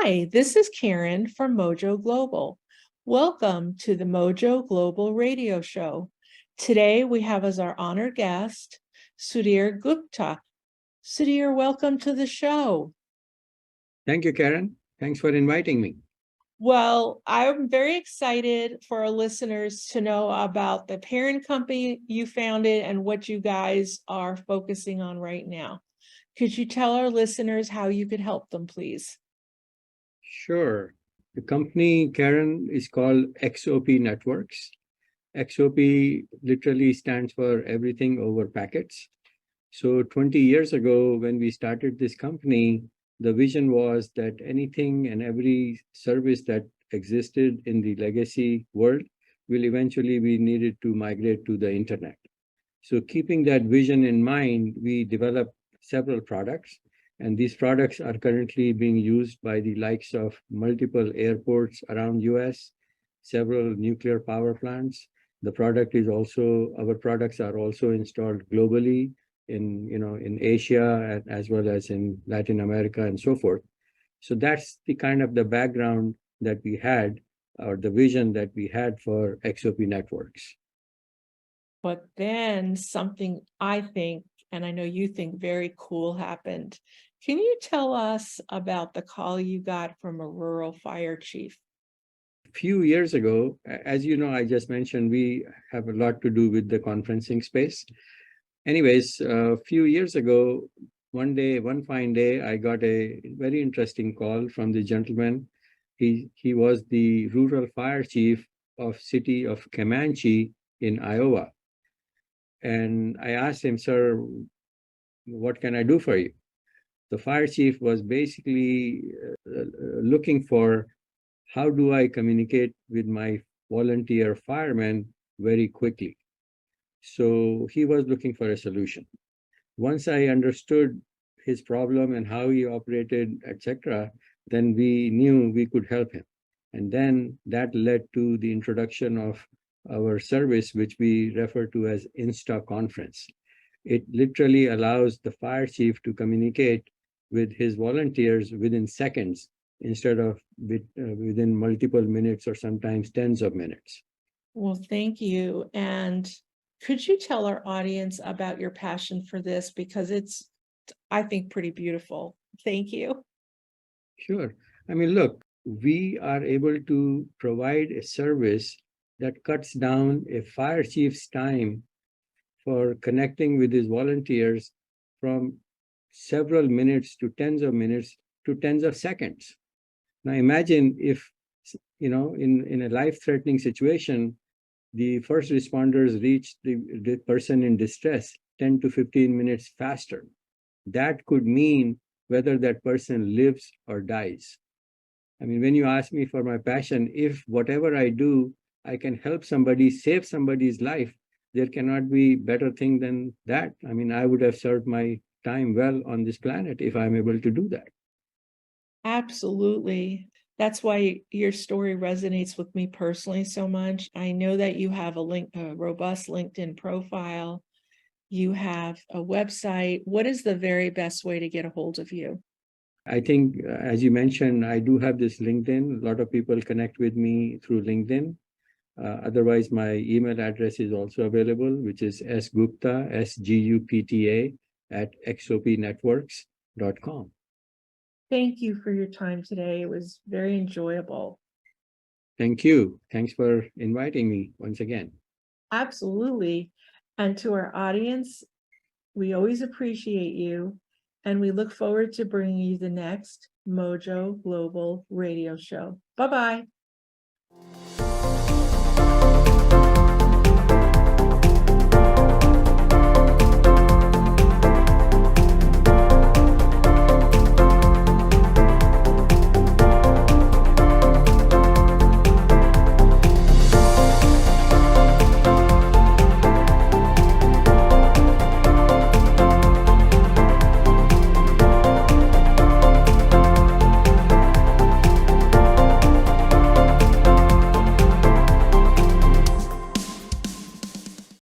Hi, this is Karen from Mojo Global. Welcome to the Mojo Global Radio Show. Today we have as our honored guest, Sudhir Gupta. Sudhir, welcome to the show. Thank you, Karen. Thanks for inviting me. Well, I'm very excited for our listeners to know about the parent company you founded and what you guys are focusing on right now. Could you tell our listeners how you could help them, please? Sure. The company, Karen, is called XOP Networks. XOP literally stands for Everything Over Packets. So 20 years ago, when we started this company, the vision was that anything and every service that existed in the legacy world will eventually be needed to migrate to the internet. So keeping that vision in mind, we developed several products, and these products are currently being used by the likes of multiple airports around US, several nuclear power plants. Our products are also installed globally in Asia as well as in Latin America and so forth. So that's the kind of the background that we had, or the vision that we had for XOP Networks. But then something I think, and I know you think, very cool happened. Can you tell us about the call you got from a rural fire chief? A few years ago, as you know, I just mentioned, we have a lot to do with the conferencing space. Anyways, a few years ago, one fine day, I got a very interesting call from the gentleman. He was the rural fire chief of city of Comanche in Iowa. And I asked him, sir, what can I do for you? The fire chief was basically looking for how do I communicate with my volunteer firemen very quickly. So he was looking for a solution. Once I understood his problem and how he operated, etc., then we knew we could help him. And then that led to the introduction of our service, which we refer to as Insta Conference. It literally allows the fire chief to communicate with his volunteers within seconds instead of within multiple minutes or sometimes tens of minutes. Well, thank you. And could you tell our audience about your passion for this? Because it's, I think, pretty beautiful. Thank you. Sure. I mean, look, we are able to provide a service that cuts down a fire chief's time for connecting with his volunteers from several minutes to tens of minutes to tens of seconds. Now imagine if, in a life-threatening situation, the first responders reach the person in distress 10 to 15 minutes faster. That could mean whether that person lives or dies. I mean, when you ask me for my passion, if whatever I do, I can help somebody, save somebody's life, there cannot be better thing than that. I mean, I would have served my time well on this planet if I'm able to do that. Absolutely. That's why your story resonates with me personally so much. I know that you have a robust LinkedIn profile. You have a website. What is the very best way to get a hold of you? I think, as you mentioned, I do have this LinkedIn. A lot of people connect with me through LinkedIn. Otherwise, my email address is also available, which is sgupta, SGUPTA, @xopnetworks.com. Thank you for your time today. It was very enjoyable. Thank you. Thanks for inviting me once again. Absolutely. And to our audience, we always appreciate you, and we look forward to bringing you the next Mojo Global Radio Show. Bye-bye.